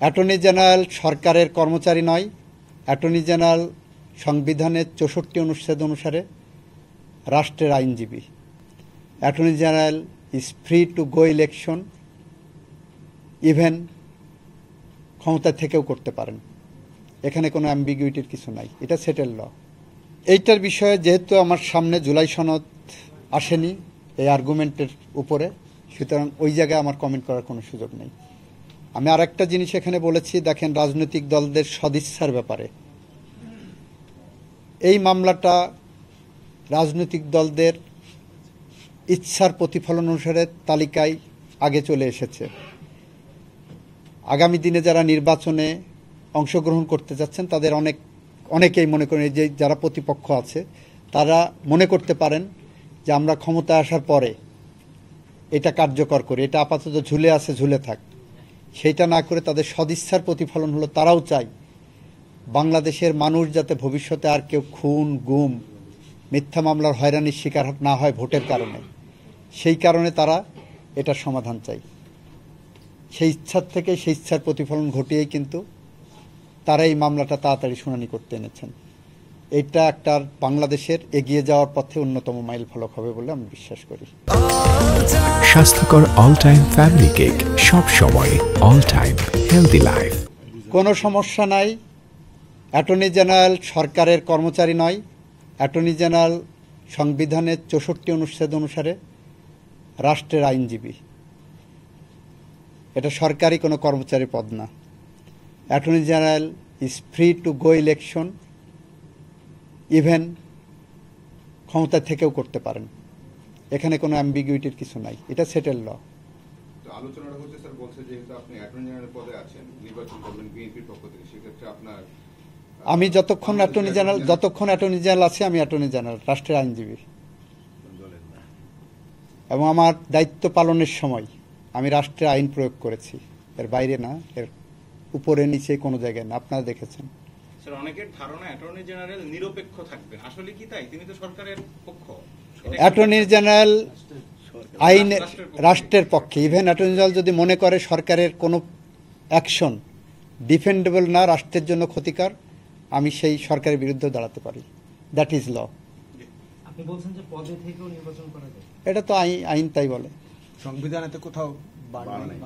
Attorney general সরকারের কর্মচারী নয়। অ্যাটর্নি জেনারেল সংবিধানের ৬৪ অনুচ্ছেদ অনুসারে রাষ্ট্রের আইনজীবী। Attorney general is free to go election, even ক্ষমতা থেকেও করতে পারেন। এখানে কোনো অ্যাম্বিগুইটির কিছু নাই, এটা সেটেল ল। এইটার বিষয়ে যেহেতু আমার সামনে জুলাই সনদ আসেনি এই আর্গুমেন্টের উপরে, সুতরাং ওই জায়গায় আমার কমেন্ট করার কোনো সুযোগ নেই। আমি আর একটা জিনিস এখানে বলেছি, দেখেন, রাজনৈতিক দলদের সদিচ্ছার ব্যাপারে এই মামলাটা রাজনৈতিক দলদের ইচ্ছার প্রতিফলন অনুসারে তালিকায় আগে চলে এসেছে। আগামী দিনে যারা নির্বাচনে অংশগ্রহণ করতে যাচ্ছেন তাদের অনেকেই মনে করেন, যে যারা প্রতিপক্ষ আছে তারা মনে করতে পারেন যে আমরা ক্ষমতায় আসার পরে এটা কার্যকর করি, এটা আপাতত ঝুলে আছে, ঝুলে থাক। সেইটা না করে তাদের সদিচ্ছার প্রতিফলন হলো তারাও চায় বাংলাদেশের মানুষ যাতে ভবিষ্যতে আর কেউ খুন, গুম, মিথ্যা মামলার হয়রানির শিকার না হয় ভোটের কারণে। সেই কারণে তারা এটার সমাধান চাই। সেই ইচ্ছার থেকে সেই ইচ্ছার প্রতিফলন ঘটিয়েই কিন্তু তারা এই মামলাটা তাড়াতাড়ি শুনানি করতে এনেছেন। এটা একটা বাংলাদেশের এগিয়ে যাওয়ার পথে অন্যতম মাইল ফলক হবে বলে আমি বিশ্বাস করি। স্বাস্থ্যকর অল টাইম ফ্যামিলি কেক, সব সময় অল টাইম হেলদি লাইফ। কোনো সমস্যা নাই। অ্যাটর্নি জেনারেল সরকারের কর্মচারী নয়। অ্যাটর্নি জেনারেল সংবিধানের ৬৪ অনুচ্ছেদ অনুসারে রাষ্ট্রের আইনজীবী। এটা সরকারি কোনো কর্মচারী পদ না। Attorney general is free to go election, even ক্ষমতা থেকেও করতে পারেন। এখানে কোনো অ্যাম্বিগুইটির কিছু নাই, এটা সেটেল ল। আলোচনাটা হচ্ছে স্যার, বলছে যেহেতু আপনি অ্যাটর্নি জেনারেল পদে আছেন, নির্বাচন করবেন বিএনপির পক্ষ থেকে, সেক্ষেত্রে আপনার আমি যতক্ষণ অ্যাটর্নি জেনারেল আছে আমি অ্যাটর্নি জেনারেল, রাষ্ট্রের আইনজীবী, এবং আমার দায়িত্ব পালনের সময় আমি রাষ্ট্রের আইন প্রয়োগ করেছি। এর বাইরে না, এর উপরে নিচে কোনো জায়গায় না। আপনারা দেখেছেন স্যার, অনেকের ধারণা অ্যাটর্নি জেনারেল নিরপেক্ষ থাকবেন, আসলে কি তাই? তিনি তো সরকারের পক্ষ। অ্যাটর্নি জেনারেল আইন রাষ্ট্রের পক্ষে। ইভেন অ্যাটর্নি জেনারেল যদি মনে করে সরকারের কোনো অ্যাকশন ডিফেন্ডেবল না, রাষ্ট্রের জন্য ক্ষতিকর, আমি সেই সরকারের বিরুদ্ধে দাঁড়াতে পারি। That is law. আপনি বলছেন যে পদে থেকেও নির্বাচন করা যায়, এটা তো আইন তাই বলে। সংবিধানে তো কোথাও বাড়ানো নেই।